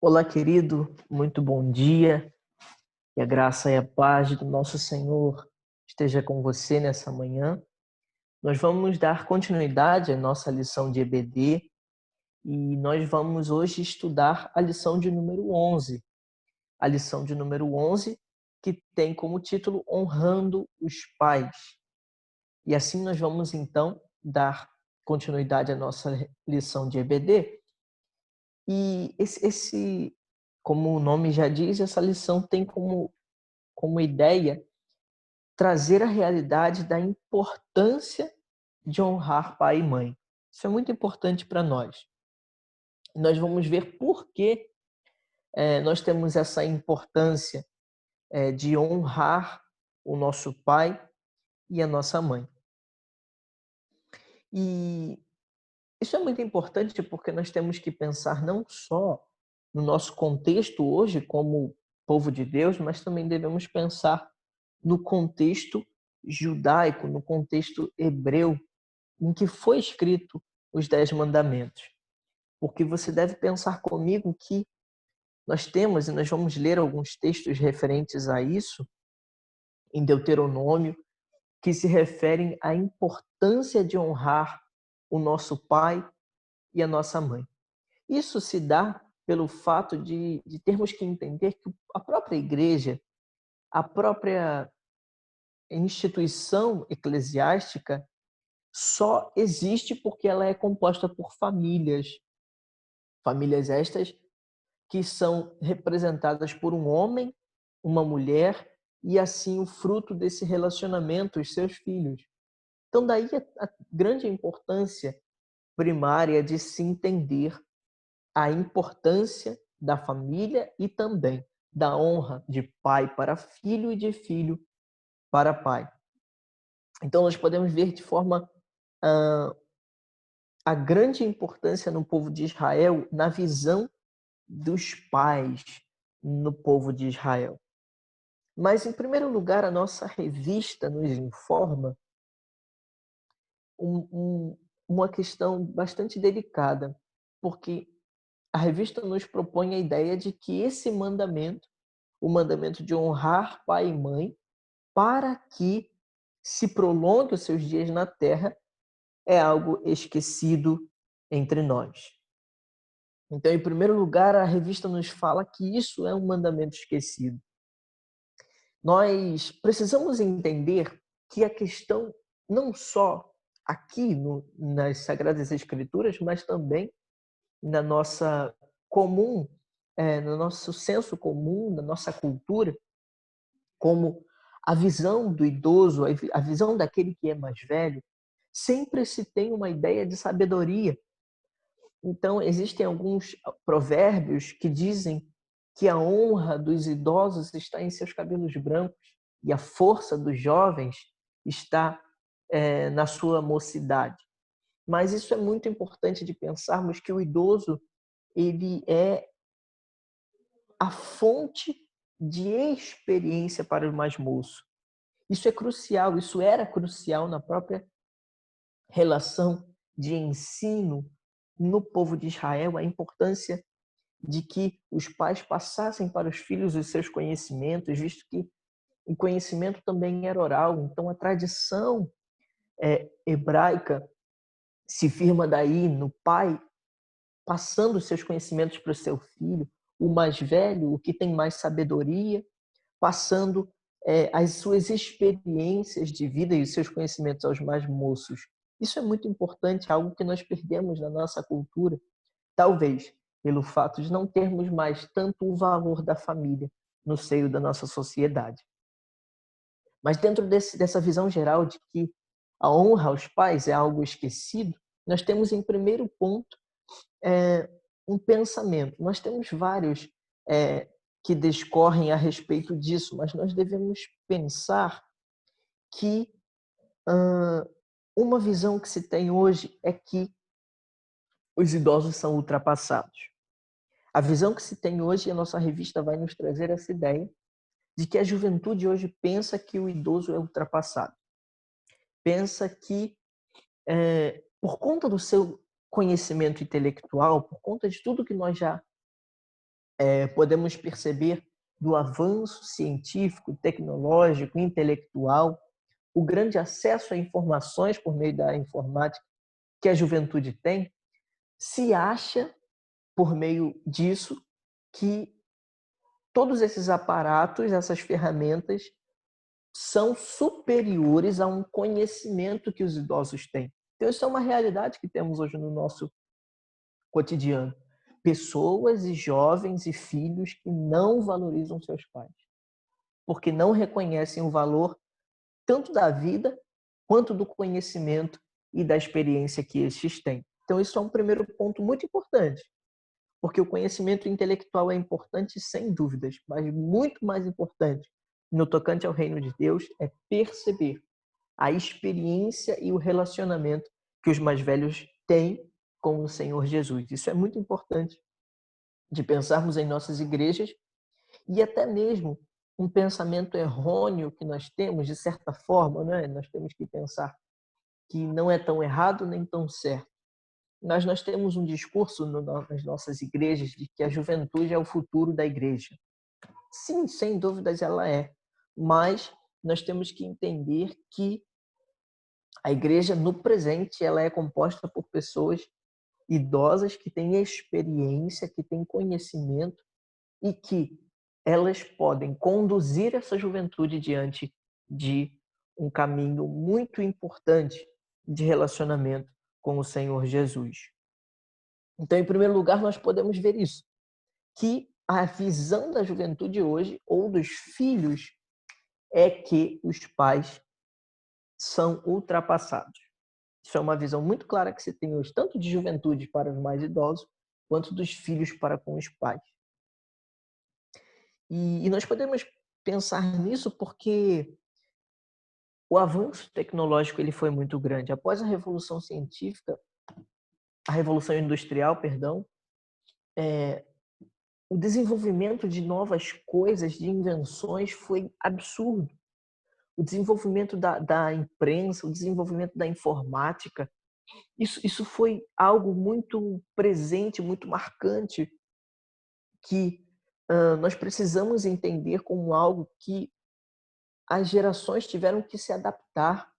Olá, querido, muito bom dia. Que a graça e a paz do nosso Senhor esteja com você nessa manhã. Nós vamos dar continuidade à nossa lição de EBD e nós vamos hoje estudar a lição de número 11. A lição de número 11, que tem como título Honrando os Pais. E assim nós vamos então dar continuidade à nossa lição de EBD. E como o nome já diz, essa lição tem como ideia trazer a realidade da importância de honrar pai e mãe. Isso é muito importante para nós. Nós vamos ver por que nós temos essa importância de honrar o nosso pai e a nossa mãe. E isso é muito importante porque nós temos que pensar não só no nosso contexto hoje como povo de Deus, mas também devemos pensar no contexto judaico, no contexto hebreu, em que foi escrito os 10 mandamentos. Porque você deve pensar comigo que nós temos, e nós vamos ler alguns textos referentes a isso, em Deuteronômio, que se referem à importância de honrar o nosso pai e a nossa mãe. Isso se dá pelo fato de termos que entender que a própria igreja, a própria instituição eclesiástica, só existe porque ela é composta por famílias. Famílias estas que são representadas por um homem, uma mulher e assim o fruto desse relacionamento, os seus filhos. Então daí a grande importância primária de se entender a importância da família e também da honra de pai para filho e de filho para pai. Então nós podemos ver de forma a grande importância no povo de Israel na visão dos pais no povo de Israel. Mas, em primeiro lugar, a nossa revista nos informa uma questão bastante delicada, porque a revista nos propõe a ideia de que esse mandamento, o mandamento de honrar pai e mãe, para que se prolongue os seus dias na terra, é algo esquecido entre nós. Então, em primeiro lugar, a revista nos fala que isso é um mandamento esquecido. Nós precisamos entender que a questão não só aqui nas Sagradas Escrituras, mas também na nossa comum, no nosso senso comum, na nossa cultura, como a visão do idoso, a visão daquele que é mais velho, sempre se tem uma ideia de sabedoria. Então, existem alguns provérbios que dizem que a honra dos idosos está em seus cabelos brancos e a força dos jovens está na sua mocidade. Mas isso é muito importante de pensarmos que o idoso ele é a fonte de experiência para o mais moço. Isso é crucial, isso era crucial na própria relação de ensino no povo de Israel, a importância de que os pais passassem para os filhos os seus conhecimentos, visto que o conhecimento também era oral. Então, a tradição hebraica se firma daí no pai passando os seus conhecimentos para o seu filho, o mais velho, o que tem mais sabedoria, passando as suas experiências de vida e os seus conhecimentos aos mais moços. Isso é muito importante, algo que nós perdemos na nossa cultura, talvez pelo fato de não termos mais tanto o valor da família no seio da nossa sociedade. Mas dentro dessa visão geral de que a honra aos pais é algo esquecido, nós temos em primeiro ponto um pensamento. Nós temos vários que discorrem a respeito disso, mas nós devemos pensar que uma visão que se tem hoje é que os idosos são ultrapassados. A visão que se tem hoje, e a nossa revista vai nos trazer essa ideia, de que a juventude hoje pensa que o idoso é ultrapassado. Pensa que, por conta do seu conhecimento intelectual, por conta de tudo que nós já podemos perceber do avanço científico, tecnológico, intelectual, o grande acesso a informações por meio da informática que a juventude tem, se acha, por meio disso, que todos esses aparatos, essas ferramentas, são superiores a um conhecimento que os idosos têm. Então, isso é uma realidade que temos hoje no nosso cotidiano. Pessoas e jovens e filhos que não valorizam seus pais, porque não reconhecem o valor tanto da vida quanto do conhecimento e da experiência que estes têm. Então, isso é um primeiro ponto muito importante, porque o conhecimento intelectual é importante, sem dúvidas, mas muito mais importante no tocante ao reino de Deus é perceber a experiência e o relacionamento que os mais velhos têm com o Senhor Jesus. Isso é muito importante de pensarmos em nossas igrejas e até mesmo um pensamento errôneo que nós temos, de certa forma, né? Nós temos que pensar que não é tão errado nem tão certo. Nós temos um discurso nas nossas igrejas de que a juventude é o futuro da igreja. Sim, sem dúvidas ela é, mas nós temos que entender que a igreja, no presente, ela é composta por pessoas idosas que têm experiência, que têm conhecimento e que elas podem conduzir essa juventude diante de um caminho muito importante de relacionamento com o Senhor Jesus. Então, em primeiro lugar, nós podemos ver isso, que a visão da juventude hoje, ou dos filhos, é que os pais são ultrapassados. Isso é uma visão muito clara que se tem hoje, tanto de juventude para os mais idosos, quanto dos filhos para com os pais. E nós podemos pensar nisso porque o avanço tecnológico ele foi muito grande. Após a Revolução Científica, a Revolução Industrial, perdão, o desenvolvimento de novas coisas, de invenções, foi absurdo. O desenvolvimento da imprensa, o desenvolvimento da informática, isso foi algo muito presente, muito marcante, que nós precisamos entender como algo que as gerações tiveram que se adaptar.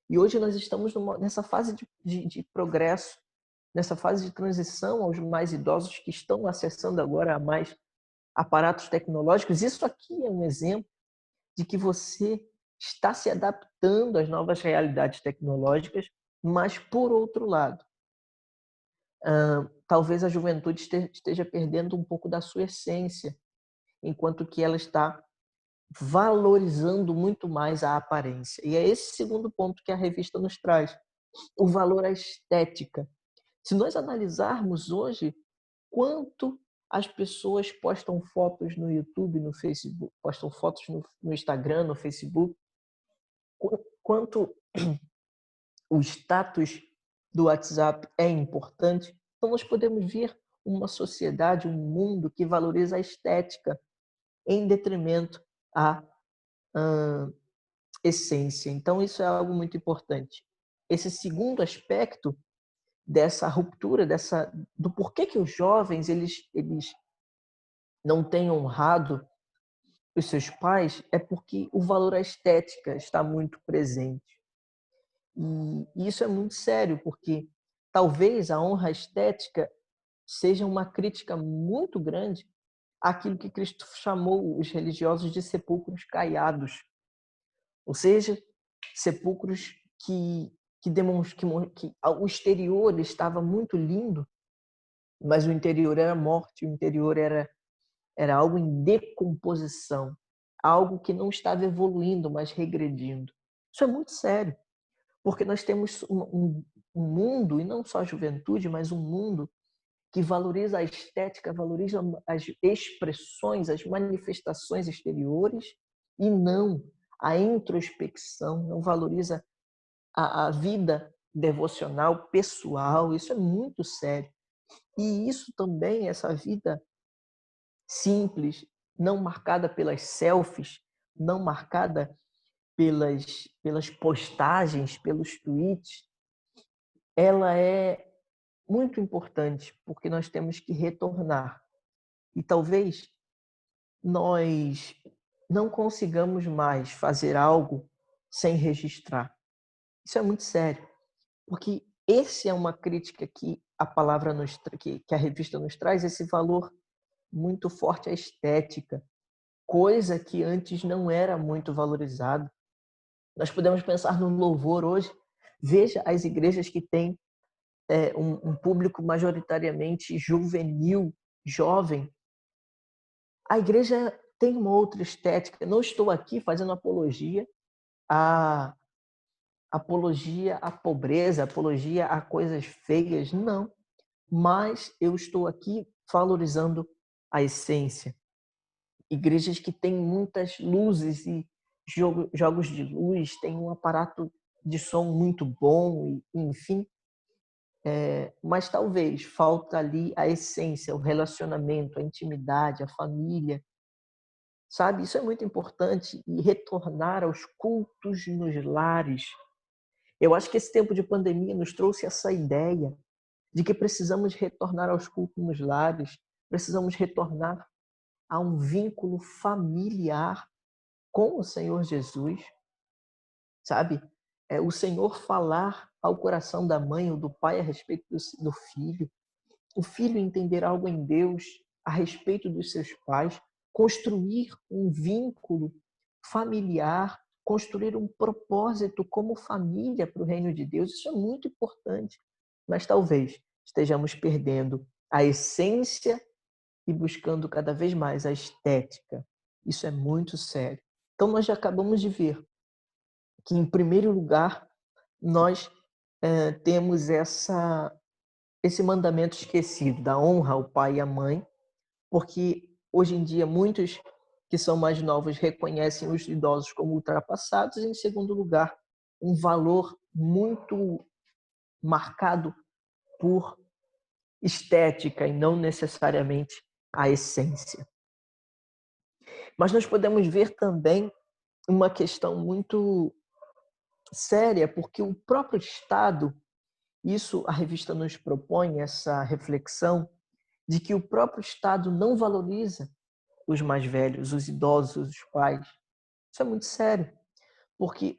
E hoje nós estamos nessa fase de progresso, nessa fase de transição aos mais idosos que estão acessando agora mais aparatos tecnológicos. Isso aqui é um exemplo de que você está se adaptando às novas realidades tecnológicas, mas, por outro lado, talvez a juventude esteja perdendo um pouco da sua essência, enquanto que ela está valorizando muito mais a aparência. E é esse segundo ponto que a revista nos traz, o valor à estética. Se nós analisarmos hoje quanto as pessoas postam fotos no YouTube, no Facebook, postam fotos no Instagram, no Facebook, quanto o status do WhatsApp é importante, então nós podemos ver uma sociedade, um mundo que valoriza a estética em detrimento à essência. Então isso é algo muito importante. Esse segundo aspecto dessa ruptura, do porquê que os jovens eles não têm honrado os seus pais, é porque o valor à estética está muito presente. E isso é muito sério, porque talvez a honra estética seja uma crítica muito grande àquilo que Cristo chamou os religiosos de sepulcros caiados, ou seja, sepulcros que demonstram que o exterior estava muito lindo, mas o interior era morte, o interior era algo em decomposição, algo que não estava evoluindo, mas regredindo. Isso é muito sério, porque nós temos um mundo, e não só a juventude, mas um mundo que valoriza a estética, valoriza as expressões, as manifestações exteriores e não a introspecção, não valoriza a vida devocional, pessoal. Isso é muito sério. E isso também, essa vida simples, não marcada pelas selfies, não marcada pelas postagens, pelos tweets, ela é muito importante, porque nós temos que retornar E talvez nós não consigamos mais fazer algo sem registrar. Isso é muito sério, porque esse é uma crítica que a palavra que a revista nos traz, esse valor muito forte à estética, coisa que antes não era muito valorizada. Nós podemos pensar no louvor hoje. Veja as igrejas que têm um público majoritariamente juvenil, jovem. A igreja tem uma outra estética. Não estou aqui fazendo à apologia à pobreza, apologia a coisas feias, não. Mas eu estou aqui valorizando a essência. Igrejas que têm muitas luzes e jogos de luz, têm um aparato de som muito bom, e, enfim. Mas talvez falta ali a essência, o relacionamento, a intimidade, a família. Sabe, isso é muito importante, e retornar aos cultos nos lares. Eu acho que esse tempo de pandemia nos trouxe essa ideia de que precisamos retornar aos cultos nos lares, precisamos retornar a um vínculo familiar com o Senhor Jesus, sabe? O Senhor falar ao coração da mãe ou do pai a respeito do filho, o filho entender algo em Deus a respeito dos seus pais, construir um vínculo familiar, construir um propósito como família para o reino de Deus. Isso é muito importante, mas talvez estejamos perdendo a essência e buscando cada vez mais a estética. Isso é muito sério. Então, nós já acabamos de ver que, em primeiro lugar, nós temos esse mandamento esquecido da honra ao pai e à mãe, porque hoje em dia muitos que são mais novos reconhecem os idosos como ultrapassados. E, em segundo lugar, um valor muito marcado por estética e não necessariamente a essência. Mas nós podemos ver também uma questão muito séria, porque o próprio Estado, isso a revista nos propõe, essa reflexão, de que o próprio Estado não valoriza os mais velhos, os idosos, os pais. Isso é muito sério, porque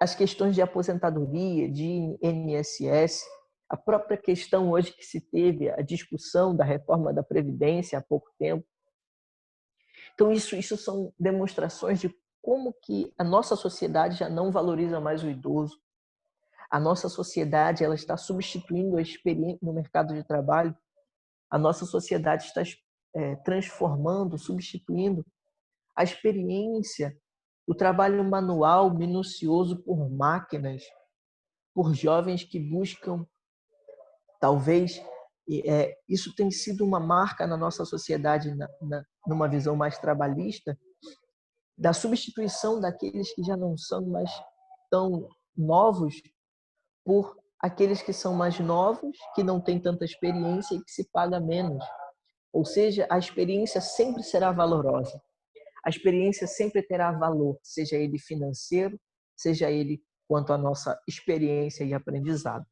as questões de aposentadoria, de INSS, a própria questão hoje que se teve, a discussão da reforma da Previdência há pouco tempo. Então, isso são demonstrações de como que a nossa sociedade já não valoriza mais o idoso. A nossa sociedade ela está substituindo a experiência no mercado de trabalho. A nossa sociedade está transformando, substituindo a experiência, o trabalho manual, minucioso por máquinas, por jovens que buscam, talvez, isso tem sido uma marca na nossa sociedade, numa visão mais trabalhista, da substituição daqueles que já não são mais tão novos por aqueles que são mais novos, que não têm tanta experiência e que se paga menos. Ou seja, a experiência sempre será valorosa. A experiência sempre terá valor, seja ele financeiro, seja ele quanto à nossa experiência e aprendizado.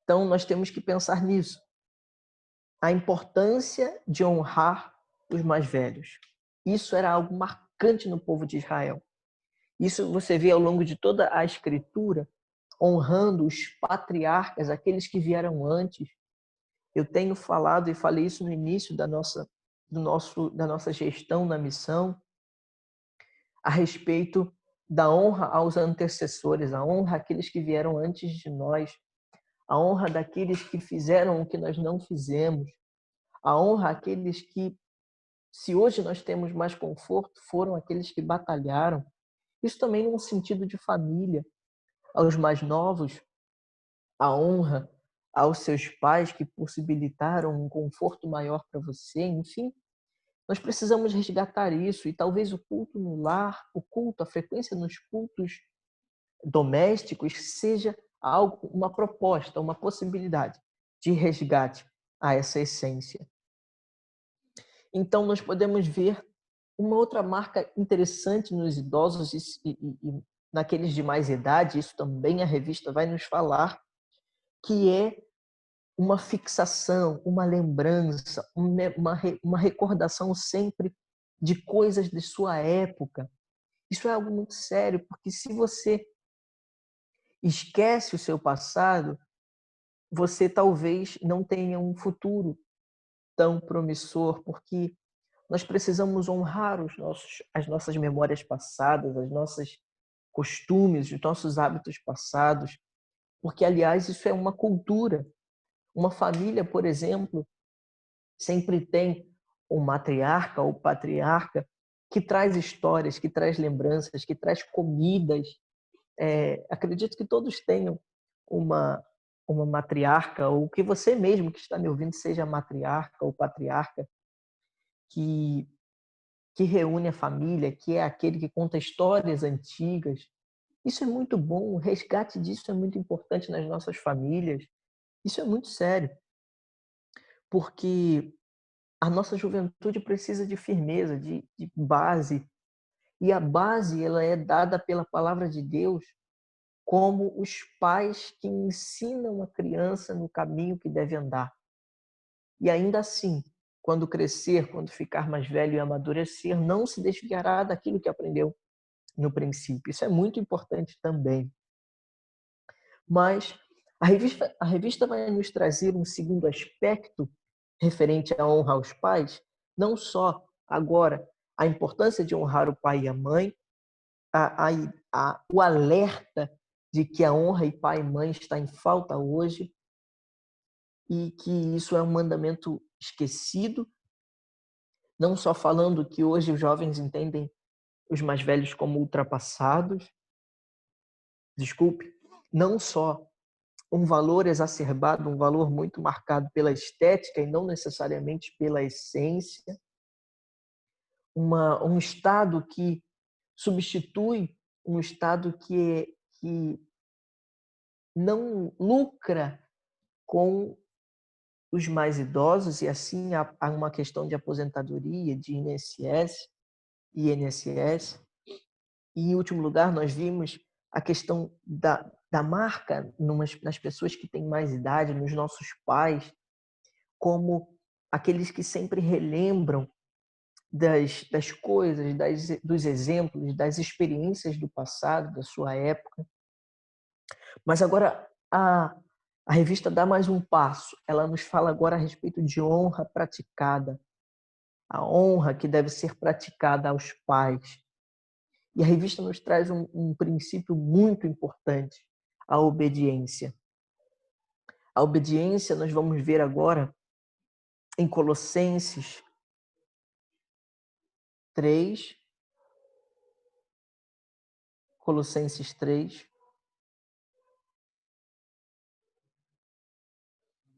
Então, nós temos que pensar nisso. A importância de honrar os mais velhos. Isso era algo marcante no povo de Israel. Isso você vê ao longo de toda a Escritura, honrando os patriarcas, aqueles que vieram antes. Eu tenho falado e falei isso no início da nossa gestão na missão, a respeito da honra aos antecessores, a honra àqueles que vieram antes de nós, a honra daqueles que fizeram o que nós não fizemos, a honra àqueles que, se hoje nós temos mais conforto, foram aqueles que batalharam. Isso também num sentido de família. Aos mais novos, a honra aos seus pais que possibilitaram um conforto maior para você, enfim. Nós precisamos resgatar isso, e talvez o culto no lar, o culto, a frequência nos cultos domésticos seja algo, uma proposta, uma possibilidade de resgate a essa essência. Então, nós podemos ver uma outra marca interessante nos idosos e naqueles de mais idade, isso também a revista vai nos falar, que é uma fixação, uma lembrança, uma recordação sempre de coisas de sua época. Isso é algo muito sério, porque se você esquece o seu passado, você talvez não tenha um futuro tão promissor, porque nós precisamos honrar as nossas memórias passadas, as nossas costumes, os nossos hábitos passados, porque, aliás, isso é uma cultura. Uma família, por exemplo, sempre tem um matriarca ou patriarca que traz histórias, que traz lembranças, que traz comidas. Acredito que todos tenham uma, uma matriarca, ou que você mesmo que está me ouvindo seja matriarca ou patriarca, que, que reúne a família, que é aquele que conta histórias antigas. Isso é muito bom, o resgate disso é muito importante nas nossas famílias. Isso é muito sério, porque a nossa juventude precisa de firmeza, de base. E a base ela é dada pela palavra de Deus, como os pais que ensinam a criança no caminho que deve andar. E ainda assim, quando crescer, quando ficar mais velho e amadurecer, não se desviará daquilo que aprendeu no princípio. Isso é muito importante também. Mas a revista vai nos trazer um segundo aspecto referente à honra aos pais, não só agora a importância de honrar o pai e a mãe, a, o alerta de que a honra e pai e mãe está em falta hoje e que isso é um mandamento esquecido, não só falando que hoje os jovens entendem os mais velhos como ultrapassados, desculpe, não só um valor exacerbado, um valor muito marcado pela estética e não necessariamente pela essência, um estado que substitui um estado que não lucra com os mais idosos, e assim há uma questão de aposentadoria, de INSS, INSS. E, em último lugar, nós vimos a questão da marca nas pessoas que têm mais idade, nos nossos pais, como aqueles que sempre relembram das coisas, dos exemplos, das experiências do passado, da sua época. Mas agora a revista dá mais um passo. Ela nos fala agora a respeito de honra praticada. A honra que deve ser praticada aos pais. E a revista nos traz um princípio muito importante, a obediência. A obediência nós vamos ver agora em Colossenses 3, Colossenses 3,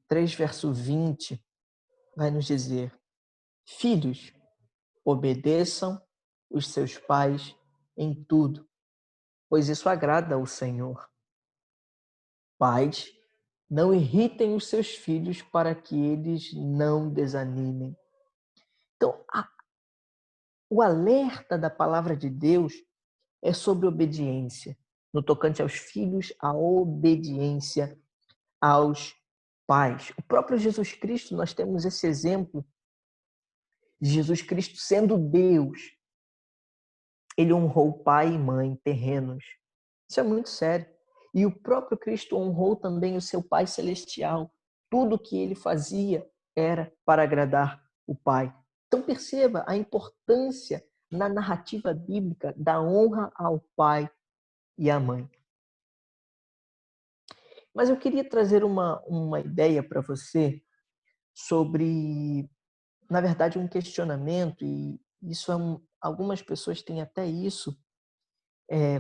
3 verso 20, vai nos dizer: Filhos, obedeçam os seus pais em tudo, pois isso agrada ao Senhor. Pais, não irritem os seus filhos para que eles não desanimem. Então, o alerta da palavra de Deus é sobre obediência, no tocante aos filhos, a obediência aos pais. O próprio Jesus Cristo, nós temos esse exemplo de Jesus Cristo sendo Deus. Ele honrou pai e mãe terrenos. Isso é muito sério. E o próprio Cristo honrou também o seu Pai Celestial. Tudo que ele fazia era para agradar o Pai. Então perceba a importância na narrativa bíblica da honra ao pai e à mãe. Mas eu queria trazer uma ideia para você sobre, na verdade, um questionamento, e isso algumas pessoas têm até isso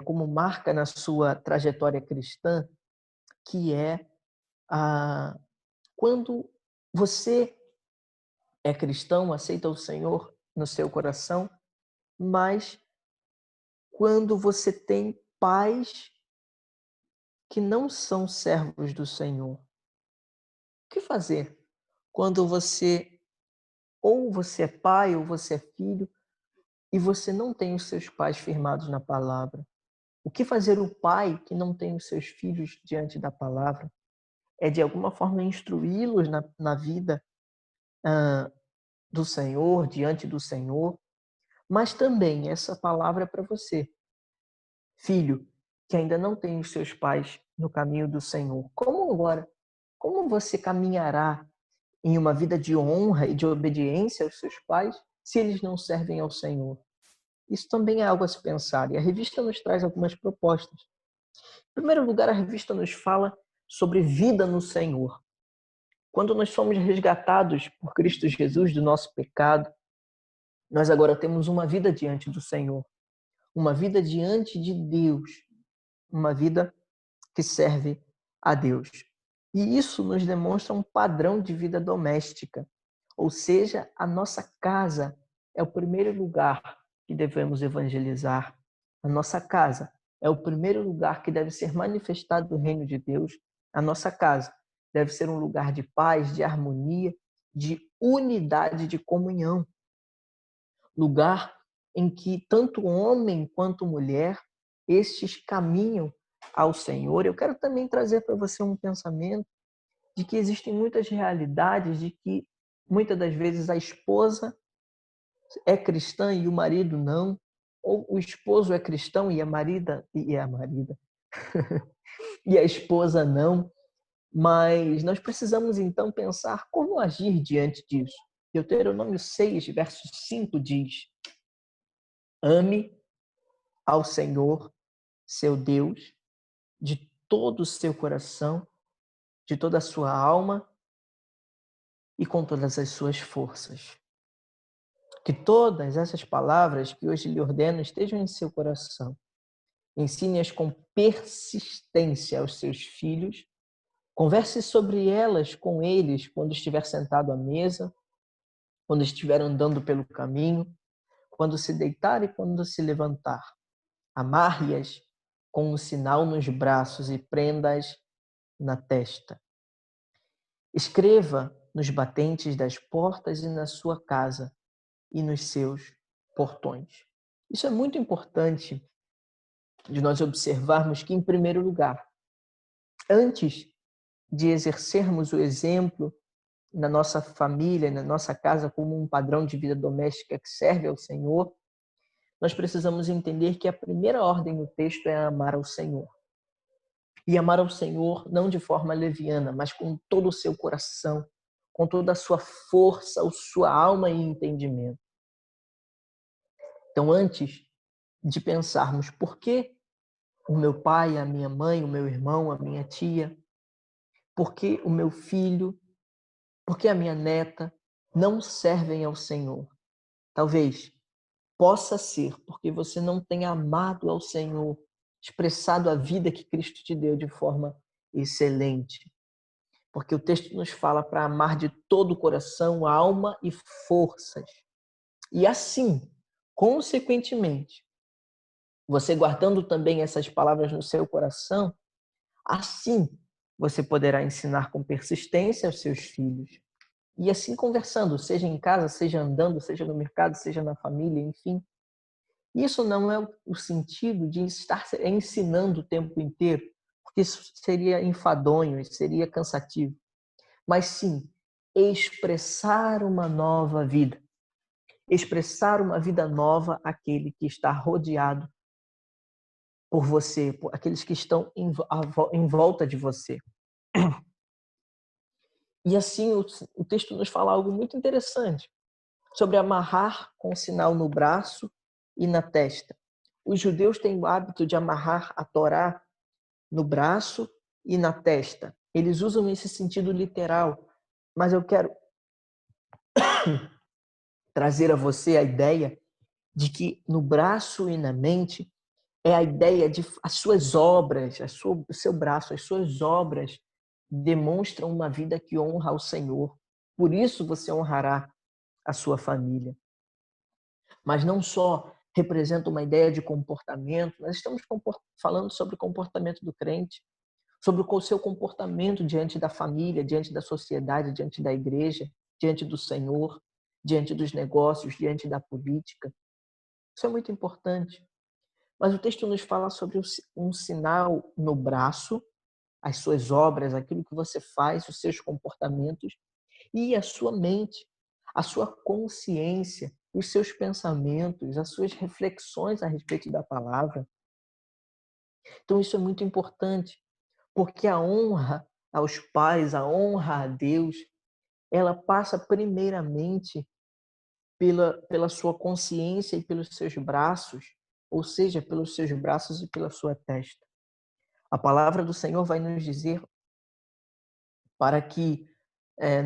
como marca na sua trajetória cristã, que é quando você é cristão, aceita o Senhor no seu coração, mas quando você tem pais que não são servos do Senhor, o que fazer quando ou você é pai ou você é filho e você não tem os seus pais firmados na palavra? O que fazer o pai que não tem os seus filhos diante da palavra? é de alguma forma instruí-los na vida ah, do Senhor, diante do Senhor, mas também essa palavra é para você, filho, que ainda não tem os seus pais no caminho do Senhor. Como agora? Como você caminhará em uma vida de honra e de obediência aos seus pais se eles não servem ao Senhor? Isso também é algo a se pensar. E a revista nos traz algumas propostas. Em primeiro lugar, a revista nos fala sobre vida no Senhor. Quando nós somos resgatados por Cristo Jesus do nosso pecado, nós agora temos uma vida diante do Senhor, uma vida diante de Deus, uma vida que serve a Deus. E isso nos demonstra um padrão de vida doméstica, ou seja, a nossa casa é o primeiro lugar que devemos evangelizar. A nossa casa é o primeiro lugar que deve ser manifestado o reino de Deus. A nossa casa deve ser um lugar de paz, de harmonia, de unidade, de comunhão. Lugar em que tanto homem quanto mulher, estes caminham ao Senhor. Eu quero também trazer para você um pensamento de que existem muitas realidades de que muitas das vezes a esposa é cristã e o marido não, ou o esposo é cristão e a marida e a esposa não, mas nós precisamos então pensar como agir diante disso. Deuteronômio 6, verso 5 diz: ame ao Senhor, seu Deus, de todo o seu coração, de toda a sua alma e com todas as suas forças. Que todas essas palavras que hoje lhe ordeno estejam em seu coração. Ensine-as com persistência aos seus filhos. Converse sobre elas com eles quando estiver sentado à mesa, quando estiver andando pelo caminho, quando se deitar e quando se levantar. Amarre-as com um sinal nos braços e prenda-as na testa. Escreva nos batentes das portas e na sua casa e nos seus portões. Isso é muito importante de nós observarmos que, em primeiro lugar, antes de exercermos o exemplo na nossa família, na nossa casa, como um padrão de vida doméstica que serve ao Senhor, nós precisamos entender que a primeira ordem no texto é amar ao Senhor. E amar ao Senhor não de forma leviana, mas com todo o seu coração, com toda a sua força, a sua alma e entendimento. Então, antes de pensarmos por que o meu pai, a minha mãe, o meu irmão, a minha tia, por que o meu filho, por que a minha neta não servem ao Senhor? Talvez possa ser porque você não tem amado ao Senhor, expressado a vida que Cristo te deu de forma excelente. Porque o texto nos fala para amar de todo o coração, alma e forças. E assim, consequentemente, você guardando também essas palavras no seu coração, assim você poderá ensinar com persistência aos seus filhos. E assim conversando, seja em casa, seja andando, seja no mercado, seja na família, enfim. Isso não é o sentido de estar ensinando o tempo inteiro, porque isso seria enfadonho, isso seria cansativo. Mas sim, expressar uma nova vida. Expressar uma vida nova àquele que está rodeado por você, por aqueles que estão em volta de você. E assim o texto nos fala algo muito interessante sobre amarrar com um sinal no braço e na testa. Os judeus têm o hábito de amarrar a Torá no braço e na testa. Eles usam esse sentido literal, mas eu quero trazer a você a ideia de que no braço e na mente é a ideia de as suas obras, o seu braço, as suas obras demonstram uma vida que honra ao Senhor. Por isso você honrará a sua família. Mas não só representa uma ideia de comportamento, nós estamos falando sobre o comportamento do crente, sobre o seu comportamento diante da família, diante da sociedade, diante da igreja, diante do Senhor, diante dos negócios, diante da política. Isso é muito importante. Mas o texto nos fala sobre um sinal no braço as suas obras, aquilo que você faz, os seus comportamentos e a sua mente, a sua consciência, os seus pensamentos, as suas reflexões a respeito da palavra. Então isso é muito importante, porque a honra aos pais, a honra a Deus, ela passa primeiramente pela sua consciência e pelos seus braços, ou seja, pelos seus braços e pela sua testa. A palavra do Senhor vai nos dizer para que,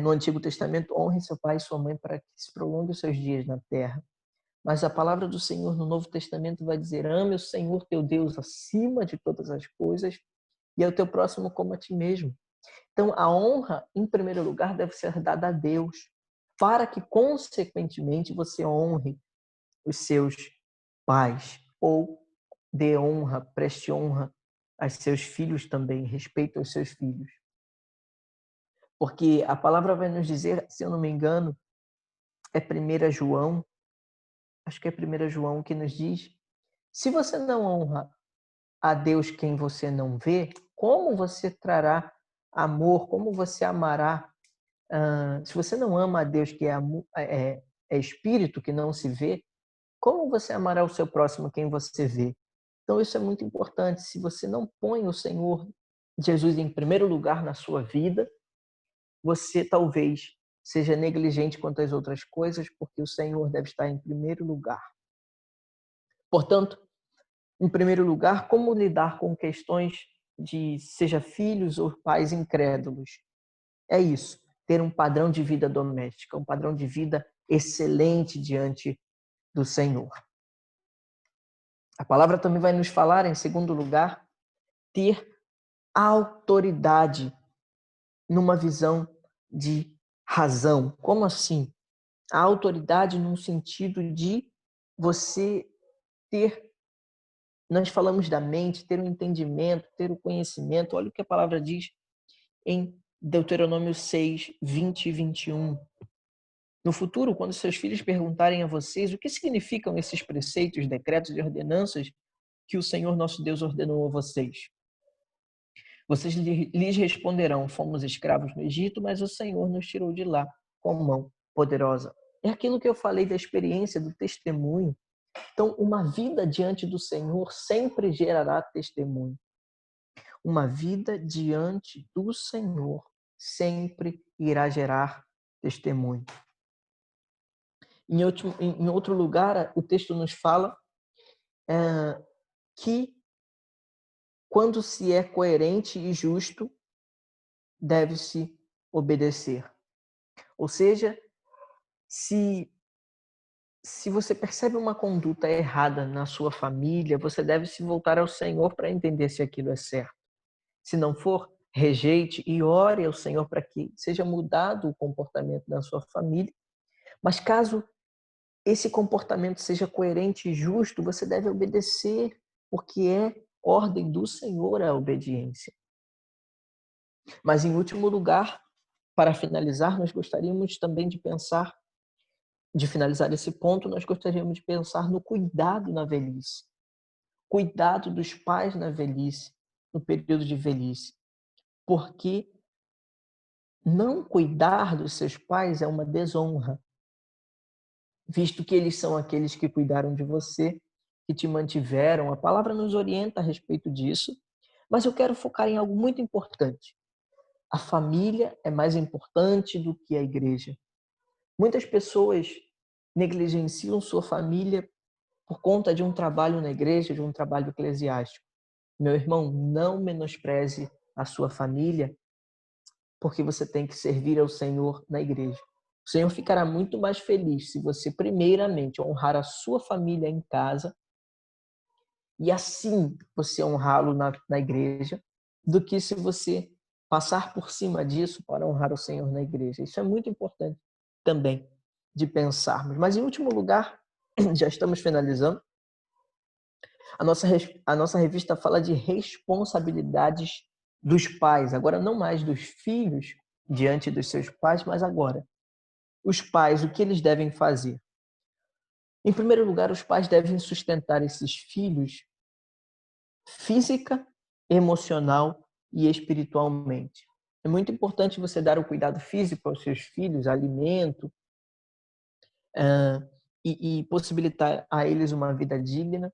no Antigo Testamento, honre seu pai e sua mãe para que se prolongue os seus dias na terra. Mas a palavra do Senhor no Novo Testamento vai dizer: ame o Senhor teu Deus acima de todas as coisas e ao teu próximo como a ti mesmo. Então, a honra, em primeiro lugar, deve ser dada a Deus, para que, consequentemente, você honre os seus pais, ou dê honra, preste honra aos seus filhos também, respeito aos seus filhos. Porque a palavra vai nos dizer, se eu não me engano, é 1 João, acho que é 1 João que nos diz, se você não honra a Deus quem você não vê, como você trará amor, como você amará? Se você não ama a Deus que é espírito, que não se vê, como você amará o seu próximo quem você vê? Então isso é muito importante. Se você não põe o Senhor Jesus em primeiro lugar na sua vida, você talvez seja negligente quanto às outras coisas, porque o Senhor deve estar em primeiro lugar. Portanto, em primeiro lugar, como lidar com questões de seja filhos ou pais incrédulos? É isso, ter um padrão de vida doméstica, um padrão de vida excelente diante do Senhor. A palavra também vai nos falar, em segundo lugar, ter autoridade numa visão de razão. Como assim? A autoridade num sentido de você ter, nós falamos da mente, ter o entendimento, ter o conhecimento. Olha o que a palavra diz em Deuteronômio 6, 20 e 21. No futuro, quando seus filhos perguntarem a vocês o que significam esses preceitos, decretos e ordenanças que o Senhor nosso Deus ordenou a vocês, vocês lhes responderão: fomos escravos no Egito, mas o Senhor nos tirou de lá com mão poderosa. É aquilo que eu falei da experiência, do testemunho. Então, uma vida diante do Senhor sempre gerará testemunho. Uma vida diante do Senhor sempre irá gerar testemunho. Em outro lugar, o texto nos fala que quando se é coerente e justo, deve-se obedecer. Ou seja, se você percebe uma conduta errada na sua família, você deve se voltar ao Senhor para entender se aquilo é certo. Se não for, rejeite e ore ao Senhor para que seja mudado o comportamento da sua família. Mas caso esse comportamento seja coerente e justo, você deve obedecer, porque é ordem do Senhor a obediência. Mas, em último lugar, para finalizar, nós gostaríamos também de finalizar esse ponto, nós gostaríamos de pensar no cuidado na velhice. Cuidado dos pais na velhice, no período de velhice. Porque não cuidar dos seus pais é uma desonra, visto que eles são aqueles que cuidaram de você, que te mantiveram. A palavra nos orienta a respeito disso, mas eu quero focar em algo muito importante. A família é mais importante do que a igreja. Muitas pessoas negligenciam sua família por conta de um trabalho na igreja, de um trabalho eclesiástico. Meu irmão, não menospreze a sua família, porque você tem que servir ao Senhor na igreja. O Senhor ficará muito mais feliz se você, primeiramente, honrar a sua família em casa e assim você honrá-lo na igreja, do que se você passar por cima disso para honrar o Senhor na igreja. Isso é muito importante também de pensarmos. Mas, em último lugar, já estamos finalizando, a nossa revista fala de responsabilidades dos pais. Agora, não mais dos filhos diante dos seus pais, mas agora, os pais, o que eles devem fazer? Em primeiro lugar, os pais devem sustentar esses filhos física, emocional e espiritualmente. É muito importante você dar o cuidado físico aos seus filhos, alimento, e possibilitar a eles uma vida digna,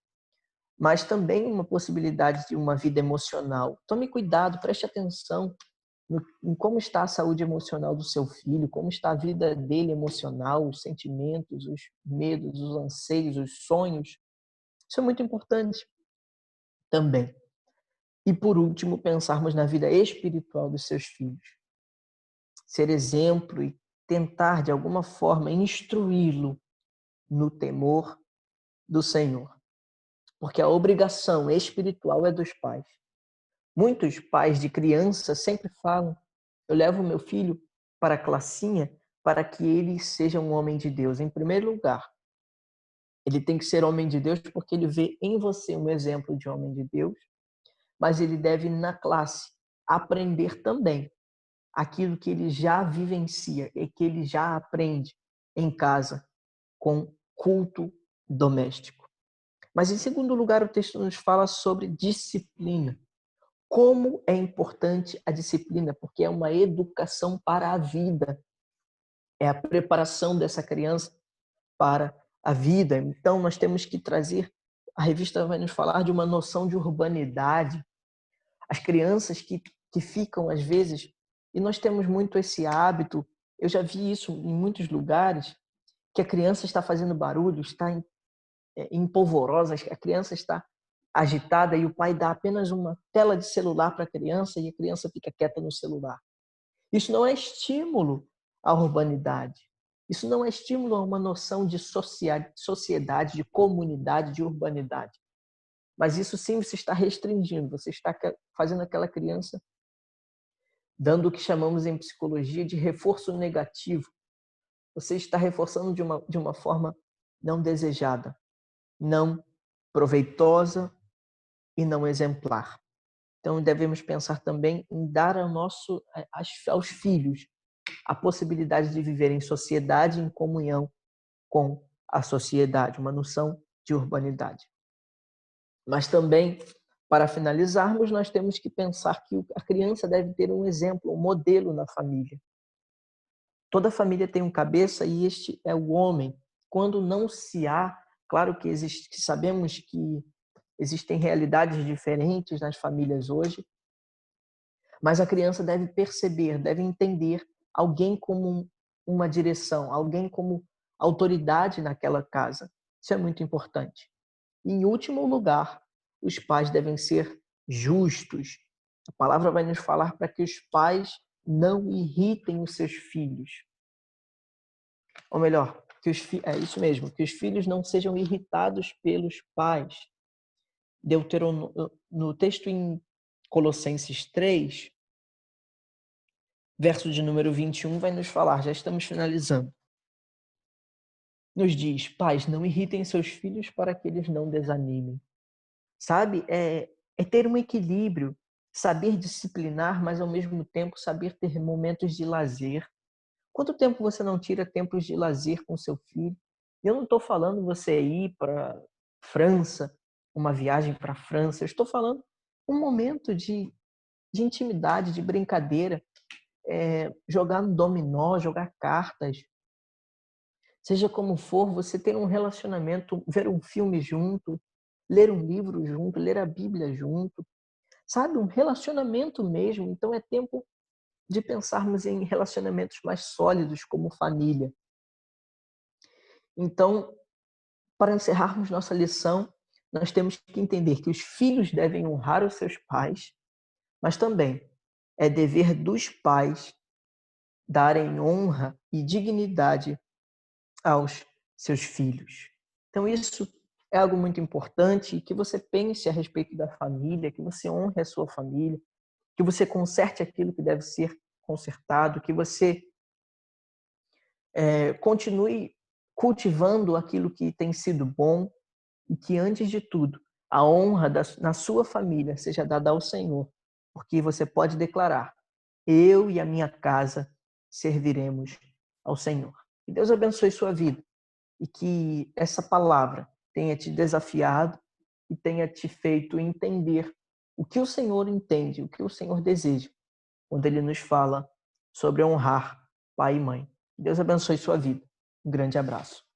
mas também uma possibilidade de uma vida emocional. Tome cuidado, preste atenção em como está a saúde emocional do seu filho, como está a vida dele emocional, os sentimentos, os medos, os anseios, os sonhos. Isso é muito importante também. E, por último, pensarmos na vida espiritual dos seus filhos. Ser exemplo e tentar, de alguma forma, instruí-lo no temor do Senhor. Porque a obrigação espiritual é dos pais. Muitos pais de criança sempre falam: eu levo meu filho para a classinha para que ele seja um homem de Deus. Em primeiro lugar, ele tem que ser homem de Deus porque ele vê em você um exemplo de homem de Deus, mas ele deve, na classe, aprender também aquilo que ele já vivencia e que ele já aprende em casa com culto doméstico. Mas, em segundo lugar, o texto nos fala sobre disciplina. Como é importante a disciplina, porque é uma educação para a vida. É a preparação dessa criança para a vida. Então, nós temos que trazer, a revista vai nos falar de uma noção de urbanidade. As crianças que ficam, às vezes, e nós temos muito esse hábito, eu já vi isso em muitos lugares, que a criança está fazendo barulho, está empolvorosa, a criança está agitada e o pai dá apenas uma tela de celular para a criança e a criança fica quieta no celular. Isso não é estímulo à urbanidade. Isso não é estímulo a uma noção de sociedade, de comunidade, de urbanidade. Mas isso sim você está restringindo, você está fazendo aquela criança dando o que chamamos em psicologia de reforço negativo. Você está reforçando de uma forma não desejada, não proveitosa e não exemplar. Então, devemos pensar também em dar aos filhos a possibilidade de viver em sociedade, em comunhão com a sociedade, uma noção de urbanidade. Mas também, para finalizarmos, nós temos que pensar que a criança deve ter um exemplo, um modelo na família. Toda família tem um cabeça e este é o homem. Quando não se há, claro que sabemos que existem realidades diferentes nas famílias hoje, mas a criança deve perceber, deve entender alguém como uma direção, alguém como autoridade naquela casa. Isso é muito importante. E, em último lugar, os pais devem ser justos. A palavra vai nos falar para que os pais não irritem os seus filhos. Ou melhor, é isso mesmo, que os filhos não sejam irritados pelos pais. No texto em Colossenses 3, verso de número 21, vai nos falar, já estamos finalizando. Nos diz: pais, não irritem seus filhos para que eles não desanimem. Sabe? É ter um equilíbrio, saber disciplinar, mas ao mesmo tempo saber ter momentos de lazer. Quanto tempo você não tira tempos de lazer com seu filho? Eu não estou falando você ir para França, uma viagem para a França. Eu estou falando um momento de intimidade, de brincadeira, jogar no dominó, jogar cartas. Seja como for, você ter um relacionamento, ver um filme junto, ler um livro junto, ler a Bíblia junto, sabe? Um relacionamento mesmo. Então é tempo de pensarmos em relacionamentos mais sólidos como família. Então, para encerrarmos nossa lição, nós temos que entender que os filhos devem honrar os seus pais, mas também é dever dos pais darem honra e dignidade aos seus filhos. Então, isso é algo muito importante, que você pense a respeito da família, que você honre a sua família, que você conserte aquilo que deve ser consertado, que você continue cultivando aquilo que tem sido bom e que, antes de tudo, a honra na sua família seja dada ao Senhor, porque você pode declarar: eu e a minha casa serviremos ao Senhor. Que Deus abençoe sua vida e que essa palavra tenha te desafiado e tenha te feito entender o que o Senhor entende, o que o Senhor deseja, quando Ele nos fala sobre honrar pai e mãe. Deus abençoe sua vida. Um grande abraço.